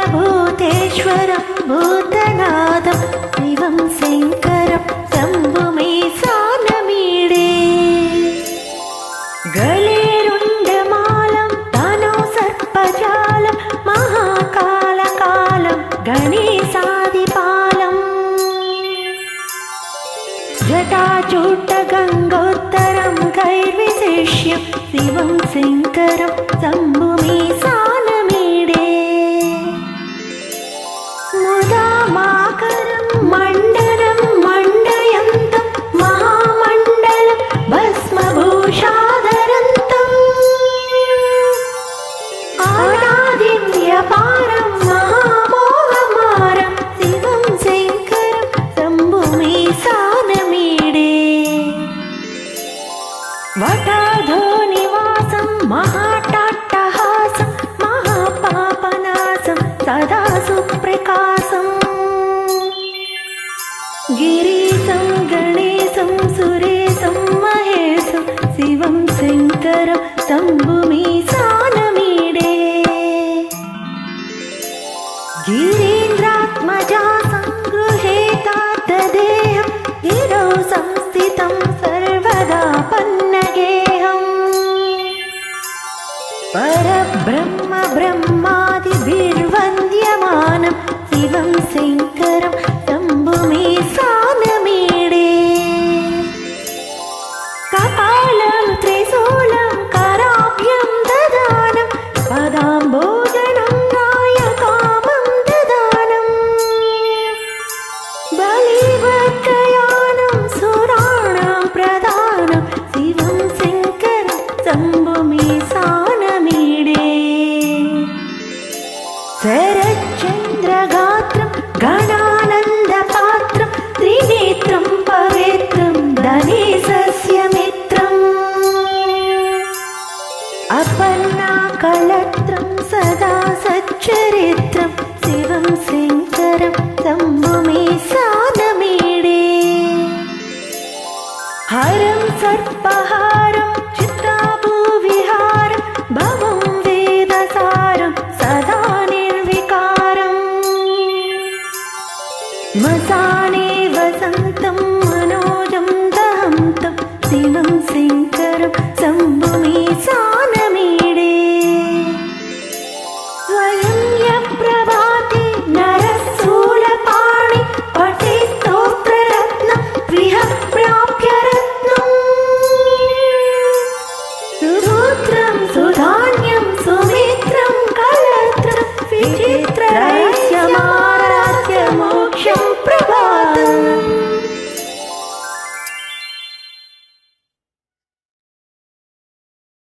मातृभव्यभूतेश्वरं भूतनादं शिवं शङ्करं शम्भुमे सानमीडे गलेरुण्डमालं तनौ सर्पजालं महाकालकालं गणेशादिपालम् जटाचूटगङ्गोत्तरं कैर्विशेष्यं शिवं शङ्करं शम्भुमे सानमीडे मुदामाकरं मण्डलं मण्डयन्तं महामण्डलं भस्मभूषाधरन्तम् अनादिव्यपारं महामोहमारं शिवं शङ्करं शम्भुमे सानमीडे वटाधोनिवासं महाट्टहासं महापापनासं सदा सुप्रकाशं गिरीशं गणेशं सुरेशं महेशं शिवं शङ्करं शम्भुमे सानमीडे गिरीन्द्रात्मजा सङ्गृहेतात्तदेहं गिरौ संस्थितं सर्वदा पन्नगेहम् परब्रह्म ब्रह्मादिभिर्वन्द्यमानं शिवं शङ्करं शम्भुमे सानमीडे कपालं त्रिशूलं कराभ्यं ददानं पदाम्बोजनं नायकामं ददानम् बलिवक्त्रयानं सुराणां प्रदानं शिवं शङ्करं शम्भुमे सानमीडे शरच्चन्द्रगात्रं गणानन्दपात्रं त्रिनेत्रं पवित्रं गणेशस्य मित्रम् अपर्णाकलत्रं सदा सच्चरित्रं शिवं शङ्करं शम्भुमे सानमीडे हरं सर्पहारं चित्राभूविहारं भवं